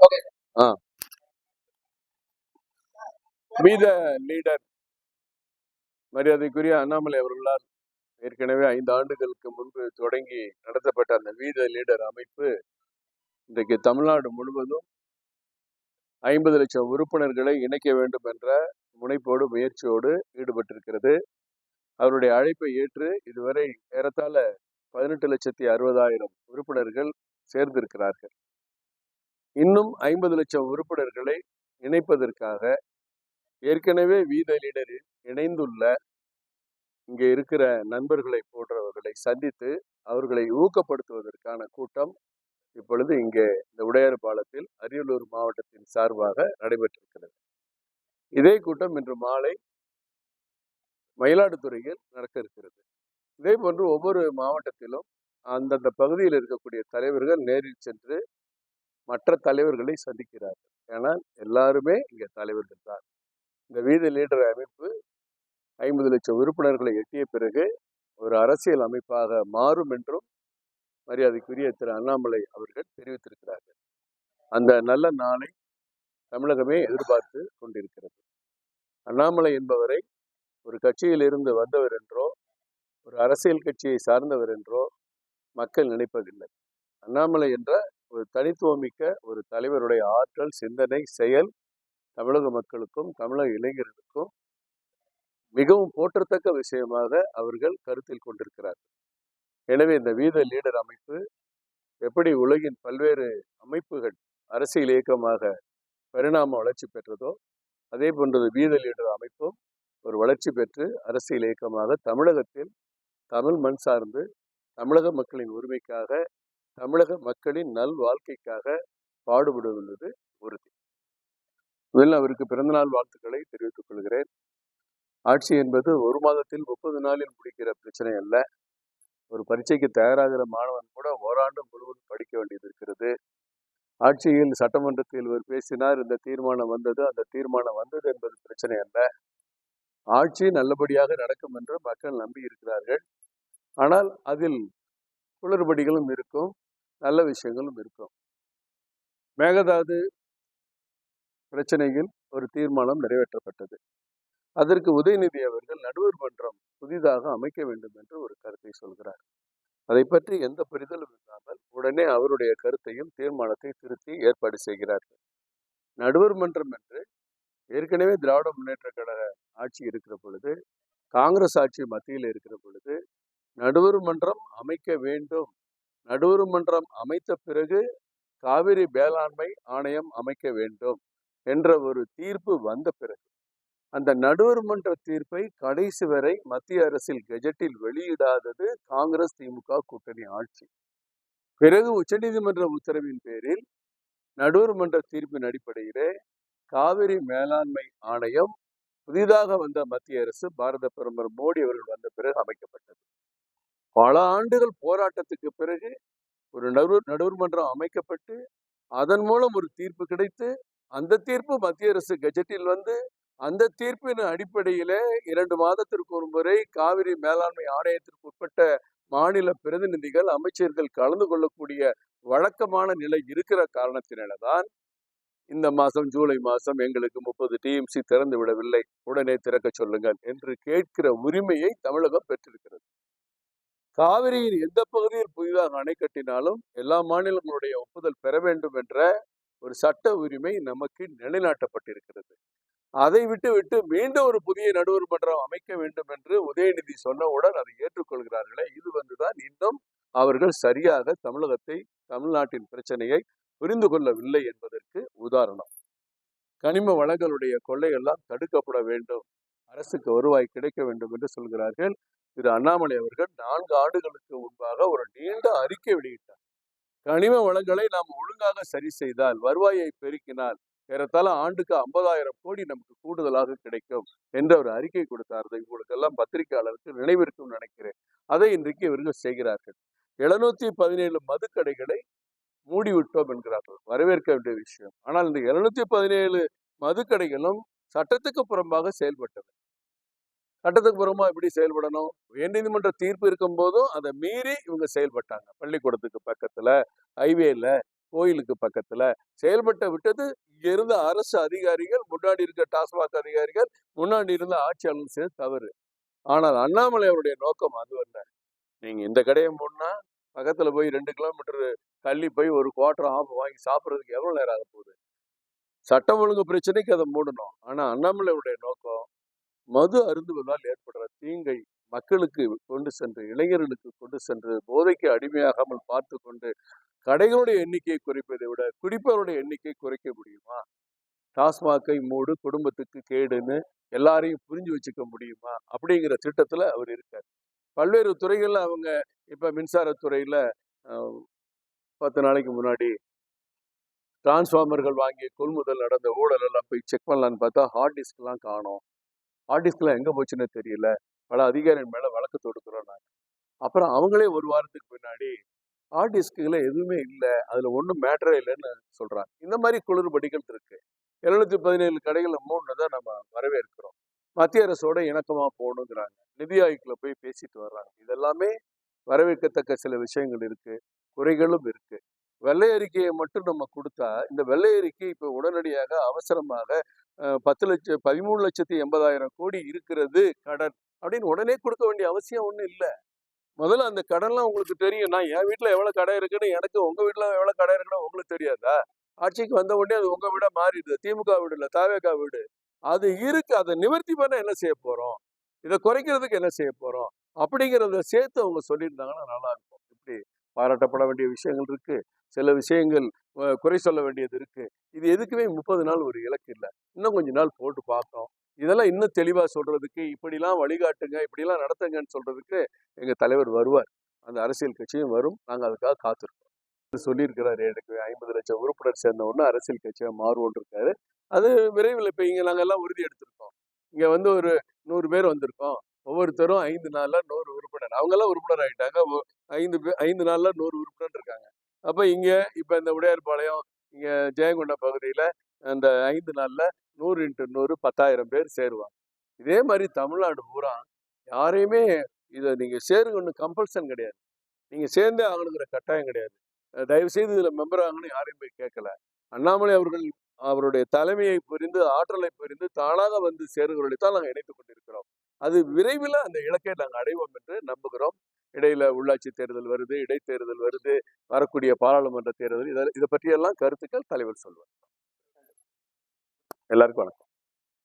Okay. Be the leader மரியாதைக்குரிய அண்ணாமலை அவர்களால் ஏற்கனவே 5 ஆண்டுகளுக்கு முன்பு தொடங்கி நடத்தப்பட்ட அந்த வி த லீடர் அமைப்பு இன்றைக்கு தமிழ்நாடு முழுவதும் 50 லட்சம் உறுப்பினர்களை இணைக்க வேண்டும் என்ற முனைப்போடு முயற்சியோடு ஈடுபட்டிருக்கிறது. அவருடைய அழைப்பை ஏற்று இதுவரை ஏறத்தாழ 18,60,000 உறுப்பினர்கள் சேர்ந்திருக்கிறார்கள். இன்னும் 50 லட்சம் உறுப்பினர்களை இணைப்பதற்காக ஏற்கனவே வி த லீடரில் இணைந்துள்ள இங்கே இருக்கிற நண்பர்களை போன்றவர்களை சந்தித்து அவர்களை ஊக்கப்படுத்துவதற்கான கூட்டம் இப்பொழுது இங்கே இந்த உடையாறு பாலத்தில் அரியலூர் மாவட்டத்தின் சார்பாக நடைபெற்றிருக்கிறது. இதே கூட்டம் இன்று மாலை மயிலாடுதுறையில் நடக்க இருக்கிறது. இதே போன்று ஒவ்வொரு மாவட்டத்திலும் அந்தந்த பகுதியில் இருக்கக்கூடிய தலைவர்கள் நேரில் சென்று மற்ற தலைவர்களை சந்திக்கிறார்கள். ஏன்னா எல்லாருமே இங்கே தலைவர்கள் தான். இந்த வி த லீடர் அமைப்பு 50 லட்சம் உறுப்பினர்களை எட்டிய பிறகு ஒரு அரசியல் அமைப்பாக மாறும் என்றும் மரியாதைக்குரிய திரு அண்ணாமலை அவர்கள் தெரிவித்திருக்கிறார்கள். அந்த நல்ல நாளை தமிழகமே எதிர்பார்த்து கொண்டிருக்கிறது. அண்ணாமலை என்பவரை ஒரு கட்சியில் இருந்து வந்தவர் என்றோ ஒரு அரசியல் கட்சியை சார்ந்தவர் என்றோ மக்கள் நினைப்பதில்லை. அண்ணாமலை என்ற ஒரு தனித்துவமிக்க ஒரு தலைவருடைய ஆற்றல், சிந்தனை, செயல் தமிழக மக்களுக்கும் தமிழக இளைஞர்களுக்கும் மிகவும் போற்றத்தக்க விஷயமாக அவர்கள் கருத்தில் கொண்டிருக்கிறார்கள். எனவே இந்த வி த லீடர் அமைப்பு எப்படி உலகின் பல்வேறு அமைப்புகள் அரசியல் இயக்கமாக பரிணாம வளர்ச்சி பெற்றதோ அதே போன்றது வி த லீடர் அமைப்பும் ஒரு வளர்ச்சி பெற்று அரசியல் இயக்கமாக தமிழகத்தில் தமிழ் மண் சார்ந்து தமிழக மக்களின் உரிமைக்காக தமிழக மக்களின் நல் வாழ்க்கைக்காக பாடுபடுவது உறுதி. முதலில் அவருக்கு பிறந்தநாள் வாழ்த்துக்களை தெரிவித்துக் கொள்கிறேன். ஆட்சி என்பது ஒரு மாதத்தில் 30 நாளில் முடிக்கிற பிரச்சனை அல்ல. ஒரு பரீட்சைக்கு தயாராகிற மாணவன் கூட ஓராண்டு முழுவதும் படிக்க வேண்டியது இருக்கிறது. ஆட்சியில் சட்டமன்றத்தில் இவர் பேசினார், இந்த தீர்மானம் வந்தது, அந்த தீர்மானம் வந்தது என்பது பிரச்சனை அல்ல. ஆட்சி நல்லபடியாக நடக்கும் என்று மக்கள் நம்பி இருக்கிறார்கள். ஆனால் அதில் குளறுபடிகளும் இருக்கும், நல்ல விஷயங்களும் இருக்கும். மேகதாது பிரச்சனையில் ஒரு தீர்மானம் நிறைவேற்றப்பட்டது. அதற்கு உதயநிதி அவர்கள் நடுவர் மன்றம் புதிதாக அமைக்க வேண்டும் என்று ஒரு கருத்தை சொல்கிறார். அதை பற்றி எந்த புரிதலும் இல்லாமல் உடனே அவருடைய கருத்தையும் தீர்மானத்தை திருத்தி ஏற்பாடு செய்கிறார்கள். நடுவர் மன்றம் என்று ஏற்கனவே திராவிட முன்னேற்ற கழக ஆட்சி இருக்கிற பொழுது, காங்கிரஸ் ஆட்சி மத்தியில் இருக்கிற பொழுது நடுவர் மன்றம் அமைக்க வேண்டும், நடுவர் மன்றம் அமைத்த பிறகு காவிரி வேளாண்மை ஆணையம் அமைக்க வேண்டும் என்ற ஒரு தீர்ப்பு வந்த பிறகு அந்த நடுவர் மன்ற தீர்ப்பை கடைசி வரை மத்திய அரசில் கெஜெட்டில் வெளியிடாதது காங்கிரஸ் திமுக கூட்டணி ஆட்சி. பிறகு உச்சநீதிமன்ற உத்தரவின் பேரில் நடுவர் மன்ற தீர்ப்பின் அடிப்படையிலே காவிரி மேலாண்மை ஆணையம் புதிதாக வந்த மத்திய அரசு பாரத பிரதமர் மோடி அவர்கள் வந்த பிறகு அமைக்கப்பட்டது. பல ஆண்டுகள் போராட்டத்துக்கு பிறகு ஒரு நடுவர் மன்றம் அமைக்கப்பட்டு அதன் மூலம் ஒரு தீர்ப்பு கிடைத்து அந்த தீர்ப்பு மத்திய அரசு கெஜெட்டில் வந்து அந்த தீர்ப்பின் அடிப்படையில 2 மாதத்திற்கு ஒரு முறை காவிரி மேலாண்மை ஆணையத்திற்கு உட்பட்ட மாநில பிரதிநிதிகள் அமைச்சர்கள் கலந்து கொள்ளக்கூடிய வழக்கமான நிலை இருக்கிற காரணத்தினால்தான் இந்த மாசம் ஜூலை மாசம் எங்களுக்கு 30 டிஎம்சி திறந்து விடவில்லை, உடனே திறக்க சொல்லுங்கள் என்று கேட்கிற உரிமையை தமிழகம் பெற்றிருக்கிறது. காவிரியின் எந்த பகுதியில் புதிதாக அணை கட்டினாலும் எல்லா மாநிலங்களுடைய ஒப்புதல் பெற வேண்டும் என்ற ஒரு சட்ட உரிமை நமக்கு நிலைநாட்டப்பட்டிருக்கிறது. அதை விட்டு மீண்டும் ஒரு புதிய நடுவர் மன்றம் அமைக்க வேண்டும் என்று உதயநிதி சொன்னவுடன் அதை ஏற்றுக்கொள்கிறார்களே, இது வந்துதான் இன்னும் அவர்கள் சரியாக தமிழ்நாட்டின் பிரச்சனையை புரிந்து கொள்ளவில்லை என்பதற்கு உதாரணம். கனிம வளங்களுடைய கொள்ளையெல்லாம் தடுக்கப்பட வேண்டும், அரசுக்கு வருவாய் கிடைக்க வேண்டும் என்று சொல்கிறார்கள். திரு அண்ணாமலை அவர்கள் 4 ஆண்டுகளுக்கு முன்பாக ஒரு நீண்ட அறிக்கை வெளியிட்டார். கனிம வளங்களை நாம் ஒழுங்காக சரி செய்தால், வருவாயை பெருக்கினால் ஏறத்தாழ ஆண்டுக்கு 50,000 கோடி நமக்கு கூடுதலாக கிடைக்கும் என்று ஒரு அறிக்கை கொடுத்தார். உங்களுக்கு எல்லாம் பத்திரிகையாளருக்கு நினைவிருக்கும் நினைக்கிறேன். அதை இன்றைக்கு இவர்கள் செய்கிறார்கள். 717 மதுக்கடைகளை மூடிவிட்டோம் என்கிறார்கள். வரவேற்க வேண்டிய விஷயம். ஆனால் இந்த 717 மதுக்கடைகளும் சட்டத்துக்கு புறம்பாக செயல்பட்டது. சட்டத்துக்கு புறமா எப்படி செயல்படணும்? உயர்நீதிமன்ற தீர்ப்பு இருக்கும் போதும் அதை மீறி இவங்க செயல்பட்டாங்க. பள்ளிக்கூடத்துக்கு பக்கத்துல, ஹைவேல, கோயிலுக்கு பக்கத்துல செயல்பட்ட விட்டது இங்க இருந்த அரசு அதிகாரிகள், முன்னாடி இருக்க டாஸ்மாக் அதிகாரிகள், முன்னாடி இருந்த ஆட்சியாளர்கள் செய்த தவறு. ஆனால் அண்ணாமலை அவருடைய நோக்கம் அது அல்ல. நீங்க இந்த கடையை மூடினா பக்கத்துல போய் 2 கிலோமீட்டர் தள்ளி போய் ஒரு குவார்டர் ஆஃப் வாங்கி சாப்பிட்றதுக்கு எவ்வளவு நேரம் ஆக போகுது? சட்டம் ஒழுங்கு பிரச்சனைக்கு அதை மூடணும். ஆனா அண்ணாமலையுடைய நோக்கம் மது அருந்துவதால் ஏற்படுற தீங்கை மக்களுக்கு கொண்டு சென்று, இளைஞர்களுக்கு கொண்டு சென்று, போதைக்கு அடிமையாகாமல் பார்த்து கொண்டு கடைகளுடைய எண்ணிக்கையை குறைப்பதை விட குடிப்பவருடைய எண்ணிக்கை குறைக்க முடியுமா? டாஸ்மாகை மூடு, குடும்பத்துக்கு கேடுன்னு எல்லாரையும் புரிஞ்சு வச்சுக்க முடியுமா? அப்படிங்கிற திட்டத்துல அவர் இருக்கார். பல்வேறு துறைகள்ல அவங்க இப்ப மின்சாரத்துறையில 10 நாளைக்கு முன்னாடி டிரான்ஸ்ஃபார்மர்கள் வாங்கிய கொள்முதல் நடந்த ஊழல் எல்லாம் போய் செக் பண்ணலான்னு பார்த்தா ஹார்ட் டிஸ்க்லாம் காணோம். ஹார்ட் டிஸ்க்லாம் எங்க போச்சுன்னு தெரியல. பல அதிகாரிகள் மேல வழக்கு தொடுக்கிறோம் நாங்க. அப்புறம் அவங்களே ஒரு வாரத்துக்கு பின்னாடி ஹார்ட் டிஸ்க்குல எதுவுமே இல்லை, அதுல ஒன்றும் மேட்டரே இல்லைன்னு சொல்றாங்க. இந்த மாதிரி குளறுபடிகள் இருக்கு. 717 கடைகளை மூணுனதை நம்ம வரவேற்கிறோம். மத்திய அரசோட இணக்கமா போகணுங்கிறாங்க. நிதி ஆயோக்ல போய் பேசிட்டு வர்றாங்க. இதெல்லாமே வரவேற்கத்தக்க சில விஷயங்கள் இருக்கு, குறைகளும் இருக்கு. வெள்ளை அறிக்கையை மட்டும் நம்ம கொடுத்தா, இந்த வெள்ளை அறிக்கை இப்ப உடனடியாக அவசரமாக 13,80,000 கோடி இருக்கிறது கடன் அப்படின்னு உடனே கொடுக்க வேண்டிய அவசியம் ஒன்றும் இல்லை. முதல்ல அந்த கடன்லாம் உங்களுக்கு தெரியும். நான் என் வீட்டுல எவ்வளவு கடை இருக்குன்னு எனக்கு, உங்க வீட்டுல எவ்வளவு கடை இருக்குன்னு உங்களுக்கு தெரியாதா? ஆட்சிக்கு வந்த உடனே அது உங்க வீடா மாறிடுது. திமுக வீடு இல்ல, தவேகா வீடு. அது இருக்கு. அதை நிவர்த்தி பண்ண என்ன செய்ய போறோம்? இதை குறைக்கிறதுக்கு என்ன செய்ய போறோம்? அப்படிங்கிறத சேர்த்து அவங்க சொல்லியிருந்தாங்கன்னா நல்லா இருக்கும். இப்படி பாராட்டப்பட வேண்டிய விஷயங்கள் இருக்கு, சில விஷயங்கள் குறை சொல்ல வேண்டியது இருக்கு. இது எதுக்குமே 30 நாள் ஒரு இலக்கு இல்லை. இன்னும் கொஞ்ச நாள் போட்டு பார்த்தோம். இதெல்லாம் இன்னும் தெளிவா சொல்றதுக்கு, இப்படிலாம் வழிகாட்டுங்க, இப்படிலாம் நடத்துங்கன்னு சொல்றதுக்கு எங்க தலைவர் வருவார். அந்த அரசியல் கட்சியும் வரும். நாங்க அதுக்காக காத்திருக்கோம். சொல்லியிருக்கிறாரு, எனக்கு 50 லட்சம் உறுப்பினர் சேர்ந்த உடனே அரசியல் கட்சியா மாறுவோம் இருக்காரு. அது விரைவில் இப்ப இங்க நாங்க எல்லாம் உறுதி எடுத்திருக்கோம். இங்க வந்து ஒரு 100 பேர் வந்திருக்கோம். ஒவ்வொருத்தரும் 5 நாள்ல 100 உறுப்பினர். அவங்க எல்லாம் உறுப்பினர் ஆயிட்டாங்க. 5 நாள்ல 100 உறுப்பினர் இருக்காங்க. அப்ப இங்க இப்ப இந்த உடையார்பாளையம், இங்க ஜெயங்கொண்ட பகுதியில அந்த 5 நாள்ல 100 × 100 10,000 பேர் சேருவாங்க. இதே மாதிரி தமிழ்நாடு பூரா யாரையுமே இதை நீங்க சேருங்கன்னு கம்பல்சன் கிடையாது. நீங்க சேர்ந்தே ஆகணுங்கிற கட்டாயம் கிடையாது. தயவு செய்து இதுல மெம்பர் ஆகணும்னு யாரையும் போய் கேட்கல. அண்ணாமலை அவர்கள் அவருடைய தலைமையை புரிந்து, ஆற்றலை புரிந்து தானாக வந்து சேருகிறவர்களைத்தான் நாங்கள் இணைத்துக் கொண்டிருக்கிறோம். அது விரைவில் அந்த இலக்கை நாங்கள் அடைவோம் என்று நம்புகிறோம். இடையில உள்ளாட்சி தேர்தல் வருது, இடைத்தேர்தல் வருது, வரக்கூடிய பாராளுமன்ற தேர்தல், இதை பற்றியெல்லாம் கருத்துக்கள் தலைவர் சொல்வார். எல்லாருக்கும் வணக்கம்.